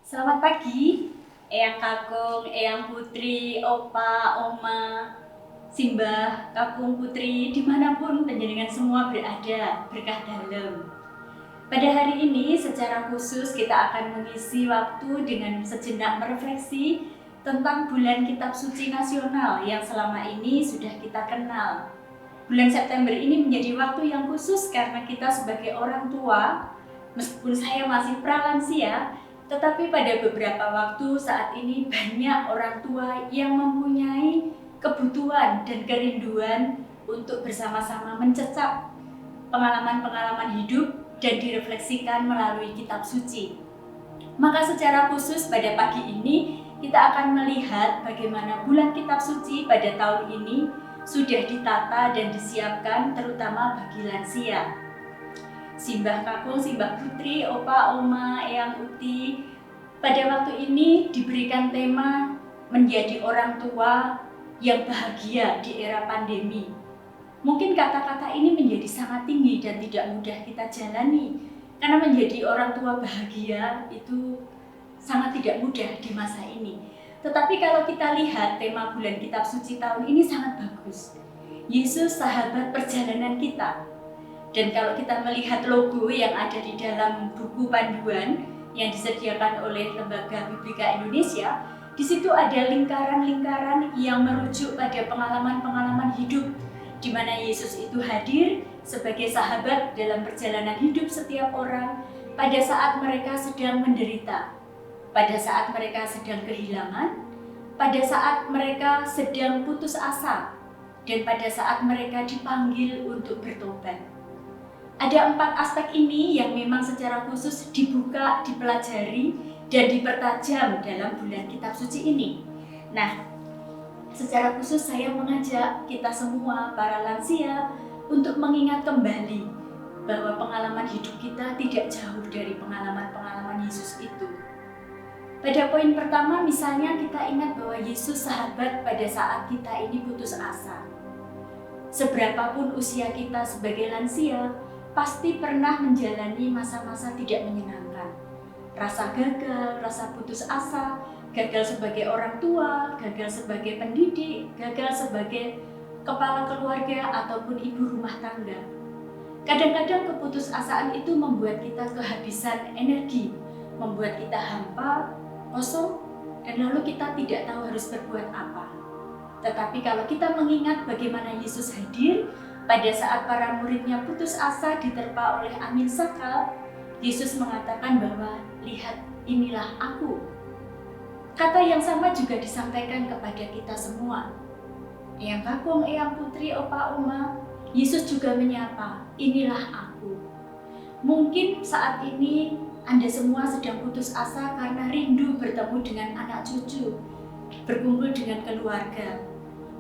Selamat pagi, Eyang Kakung, Eyang Putri, Opa, Oma, Simbah, Kakung Putri, dimanapun panjenengan semua berada, berkah dalam. Pada hari ini secara khusus kita akan mengisi waktu dengan sejenak merefleksi tentang bulan Kitab Suci Nasional yang selama ini sudah kita kenal. Bulan September ini menjadi waktu yang khusus karena kita sebagai orang tua, meskipun saya masih pralansia, tetapi pada beberapa waktu saat ini banyak orang tua yang mempunyai kebutuhan dan kerinduan untuk bersama-sama mencecap pengalaman-pengalaman hidup dan direfleksikan melalui kitab suci. Maka secara khusus pada pagi ini kita akan melihat bagaimana bulan kitab suci pada tahun ini sudah ditata dan disiapkan terutama bagi lansia. Simbah Kakung, Simbah Putri, Opa, Oma, Eyang Uti, pada waktu ini diberikan tema menjadi orang tua yang bahagia di era pandemi. Mungkin kata-kata ini menjadi sangat tinggi dan tidak mudah kita jalani, karena menjadi orang tua bahagia itu sangat tidak mudah di masa ini. Tetapi kalau kita lihat tema bulan kitab suci tahun ini sangat bagus. Yesus sahabat perjalanan kita. Dan kalau kita melihat logo yang ada di dalam buku panduan yang disediakan oleh Lembaga Biblika Indonesia, di situ ada lingkaran-lingkaran yang merujuk pada pengalaman-pengalaman hidup di mana Yesus itu hadir sebagai sahabat dalam perjalanan hidup setiap orang pada saat mereka sedang menderita, pada saat mereka sedang kehilangan, pada saat mereka sedang putus asa, dan pada saat mereka dipanggil untuk bertobat. Ada 4 aspek ini yang memang secara khusus dibuka, dipelajari, dan dipertajam dalam bulan kitab suci ini. Nah, secara khusus saya mengajak kita semua, para lansia, untuk mengingat kembali bahwa pengalaman hidup kita tidak jauh dari pengalaman-pengalaman Yesus itu. Pada poin pertama misalnya kita ingat bahwa Yesus sahabat pada saat kita ini putus asa. Seberapapun usia kita sebagai lansia, pasti pernah menjalani masa-masa tidak menyenangkan. Rasa gagal, rasa putus asa, gagal sebagai orang tua, gagal sebagai pendidik, gagal sebagai kepala keluarga ataupun ibu rumah tangga. Kadang-kadang keputusasaan itu membuat kita kehabisan energi, membuat kita hampa, kosong, dan lalu kita tidak tahu harus berbuat apa. Tetapi kalau kita mengingat bagaimana Yesus hadir pada saat para muridnya putus asa diterpa oleh angin sakal, Yesus mengatakan bahwa, "Lihat, inilah aku." Kata yang sama juga disampaikan kepada kita semua. Eyang Kakung, Eyang Putri, Opa, Oma, Yesus juga menyapa, "Inilah aku." Mungkin saat ini Anda semua sedang putus asa karena rindu bertemu dengan anak cucu, berkumpul dengan keluarga.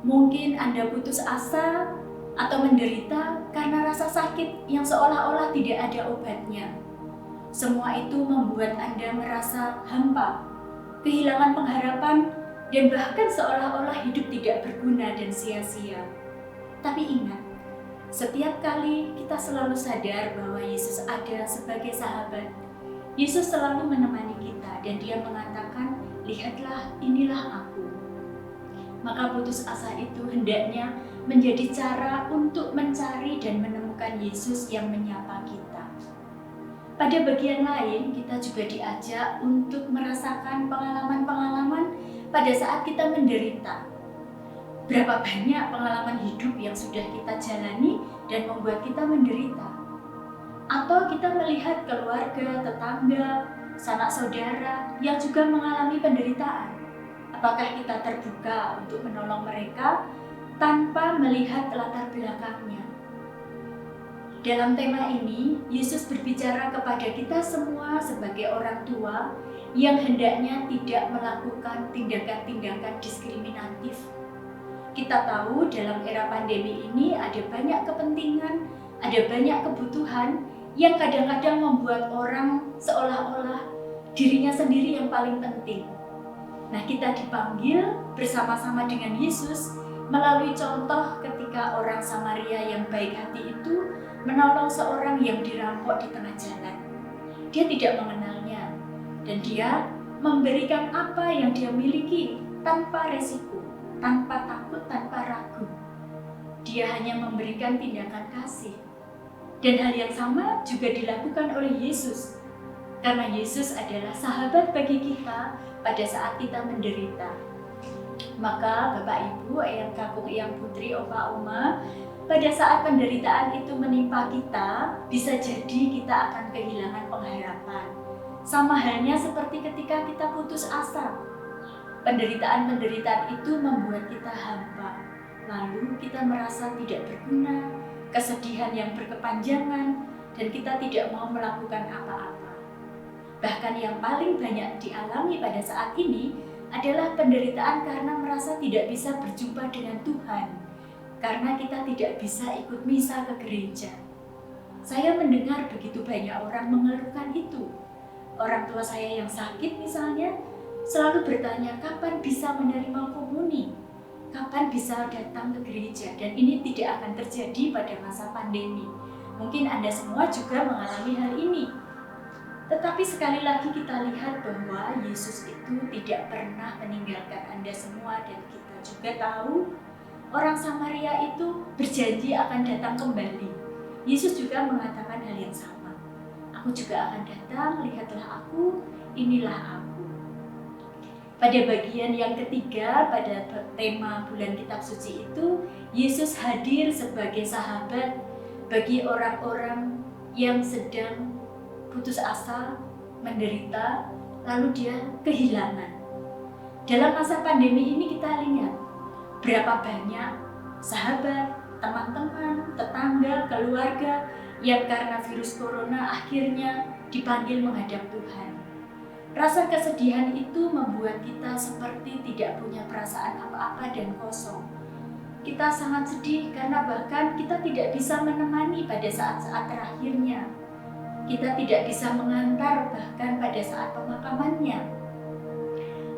Mungkin Anda putus asa atau menderita karena rasa sakit yang seolah-olah tidak ada obatnya. Semua itu membuat Anda merasa hampa, kehilangan pengharapan, dan bahkan seolah-olah hidup tidak berguna dan sia-sia. Tapi ingat, setiap kali kita selalu sadar bahwa Yesus ada sebagai sahabat. Yesus selalu menemani kita dan Dia mengatakan, "Lihatlah, inilah aku." Maka putus asa itu hendaknya menjadi cara untuk mencari dan menemukan Yesus yang menyapa kita. Pada bagian lain, kita juga diajak untuk merasakan pengalaman-pengalaman pada saat kita menderita. Berapa banyak pengalaman hidup yang sudah kita jalani dan membuat kita menderita. Atau kita melihat keluarga, tetangga, sanak saudara yang juga mengalami penderitaan. Apakah kita terbuka untuk menolong mereka tanpa melihat latar belakangnya? Dalam tema ini, Yesus berbicara kepada kita semua sebagai orang tua yang hendaknya tidak melakukan tindakan-tindakan diskriminatif. Kita tahu dalam era pandemi ini ada banyak kepentingan, ada banyak kebutuhan yang kadang-kadang membuat orang seolah-olah dirinya sendiri yang paling penting. Nah, kita dipanggil bersama-sama dengan Yesus melalui contoh ketika orang Samaria yang baik hati itu menolong seorang yang dirampok di tengah jalan. Dia tidak mengenalnya dan dia memberikan apa yang dia miliki tanpa resiko, tanpa takut, tanpa ragu. Dia hanya memberikan tindakan kasih. Dan hal yang sama juga dilakukan oleh Yesus. Karena Yesus adalah sahabat bagi kita pada saat kita menderita. Maka Bapak Ibu, eyang kakung, eyang putri, opa oma, pada saat penderitaan itu menimpa kita, bisa jadi kita akan kehilangan pengharapan. Sama halnya seperti ketika kita putus asa. Penderitaan-penderitaan itu membuat kita hampa. Lalu kita merasa tidak berguna, kesedihan yang berkepanjangan, dan kita tidak mau melakukan apa-apa. Bahkan yang paling banyak dialami pada saat ini adalah penderitaan karena merasa tidak bisa berjumpa dengan Tuhan, karena kita tidak bisa ikut misa ke gereja. Saya mendengar begitu banyak orang mengeluhkan itu. Orang tua saya yang sakit misalnya selalu bertanya kapan bisa menerima komuni, kapan bisa datang ke gereja, dan ini tidak akan terjadi pada masa pandemi. Mungkin Anda semua juga mengalami hal ini. Tetapi sekali lagi kita lihat bahwa Yesus itu tidak pernah meninggalkan Anda semua, dan kita juga tahu orang Samaria itu berjanji akan datang kembali. Yesus juga mengatakan hal yang sama. Aku juga akan datang, lihatlah aku, inilah aku. Pada bagian yang ketiga, pada tema bulan kitab suci itu, Yesus hadir sebagai sahabat bagi orang-orang yang sedang putus asa, menderita, lalu dia kehilangan. Dalam masa pandemi ini kita lihat berapa banyak sahabat, teman-teman, tetangga, keluarga yang karena virus corona akhirnya dipanggil menghadap Tuhan. Rasa kesedihan itu membuat kita seperti tidak punya perasaan apa-apa dan kosong. Kita sangat sedih karena bahkan kita tidak bisa menemani pada saat-saat terakhirnya. Kita tidak bisa mengantar bahkan pada saat pemakamannya.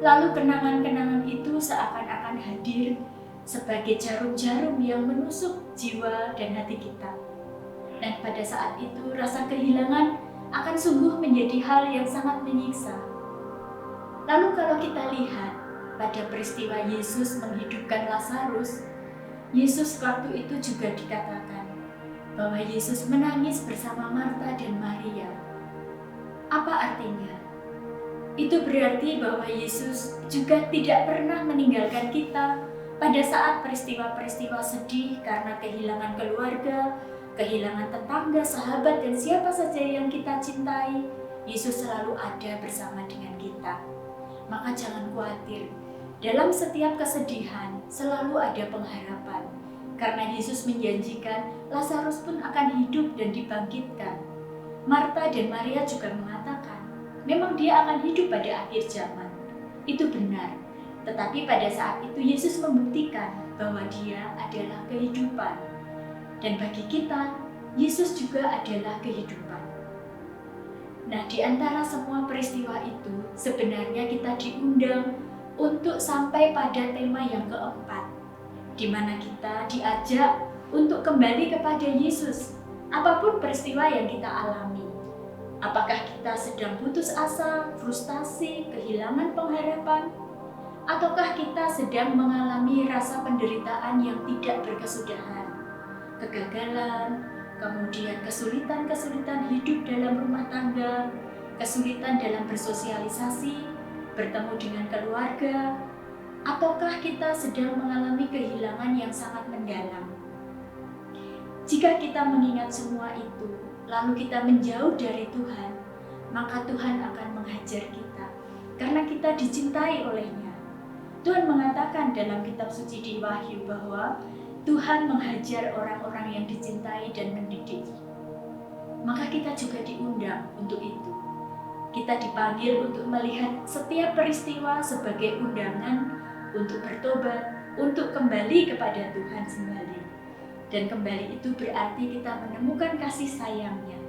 Lalu kenangan-kenangan itu seakan-akan hadir sebagai jarum-jarum yang menusuk jiwa dan hati kita. Dan pada saat itu rasa kehilangan akan sungguh menjadi hal yang sangat menyiksa. Lalu kalau kita lihat pada peristiwa Yesus menghidupkan Lazarus, Yesus waktu itu juga dikatakan bahwa Yesus menangis bersama Marta dan Maria. Apa artinya? Itu berarti bahwa Yesus juga tidak pernah meninggalkan kita pada saat peristiwa-peristiwa sedih karena kehilangan keluarga, kehilangan tetangga, sahabat, dan siapa saja yang kita cintai. Yesus selalu ada bersama dengan kita. Maka jangan khawatir, dalam setiap kesedihan selalu ada pengharapan. Karena Yesus menjanjikan Lazarus pun akan hidup dan dibangkitkan. Marta dan Maria juga mengatakan, memang dia akan hidup pada akhir zaman. Itu benar. Tetapi pada saat itu Yesus membuktikan bahwa dia adalah kehidupan. Dan bagi kita, Yesus juga adalah kehidupan. Nah, di antara semua peristiwa itu, sebenarnya kita diundang untuk sampai pada tema yang keempat, di mana kita diajak untuk kembali kepada Yesus, apapun peristiwa yang kita alami. Apakah kita sedang putus asa, frustasi, kehilangan pengharapan, ataukah kita sedang mengalami rasa penderitaan yang tidak berkesudahan, kegagalan, kemudian kesulitan-kesulitan hidup dalam rumah tangga, kesulitan dalam bersosialisasi, bertemu dengan keluarga, ataukah kita sedang mengalami kehilangan yang sangat mendalam? Jika kita mengingat semua itu, lalu kita menjauh dari Tuhan, maka Tuhan akan menghajar kita, karena kita dicintai oleh-Nya. Tuhan mengatakan dalam kitab suci di Wahyu bahwa Tuhan menghajar orang-orang yang dicintai dan mendidik. Maka kita juga diundang untuk itu. Kita dipanggil untuk melihat setiap peristiwa sebagai undangan untuk bertobat, untuk kembali kepada Tuhan kembali. Dan kembali itu berarti kita menemukan kasih sayang-Nya.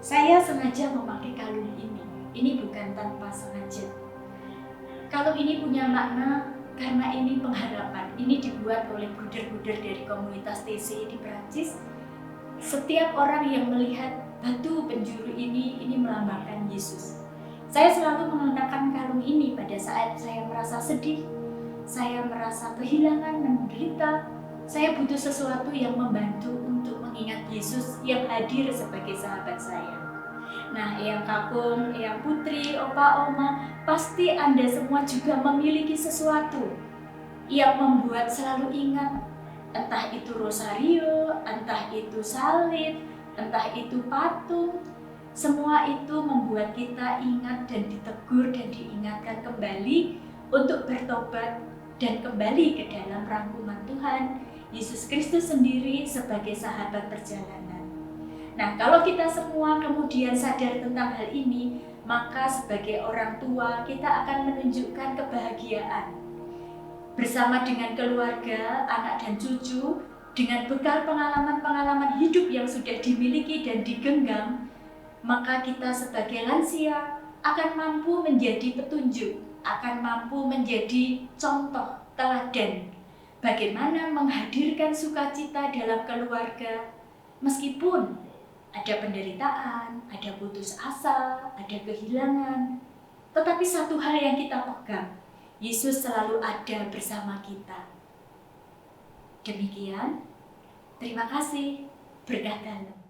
Saya sengaja memakai kalung ini. Ini bukan tanpa sengaja. Kalung ini punya makna karena ini pengharapan. Ini dibuat oleh bruder-bruder dari komunitas TC di Prancis. Setiap orang yang melihat batu penjuru ini melambangkan Yesus. Saya selalu mengenakan kalung saat saya merasa sedih, saya merasa kehilangan, menderita, saya butuh sesuatu yang membantu untuk mengingat Yesus yang hadir sebagai sahabat saya. Nah, Eyang Kakung, Eyang Putri, Opa, Oma, pasti Anda semua juga memiliki sesuatu yang membuat selalu ingat. Entah itu rosario, entah itu salib, entah itu patung. Semua itu membuat kita ingat dan ditegur dan diingatkan kembali untuk bertobat dan kembali ke dalam rangkuman Tuhan Yesus Kristus sendiri sebagai sahabat perjalanan. Nah, kalau kita semua kemudian sadar tentang hal ini, maka sebagai orang tua kita akan menunjukkan kebahagiaan bersama dengan keluarga, anak dan cucu, dengan bekal pengalaman-pengalaman hidup yang sudah dimiliki dan digenggam, maka kita sebagai lansia akan mampu menjadi petunjuk, akan mampu menjadi contoh teladan bagaimana menghadirkan sukacita dalam keluarga meskipun ada penderitaan, ada putus asa, ada kehilangan. Tetapi satu hal yang kita pegang, Yesus selalu ada bersama kita. Demikian, terima kasih, berkah dalam.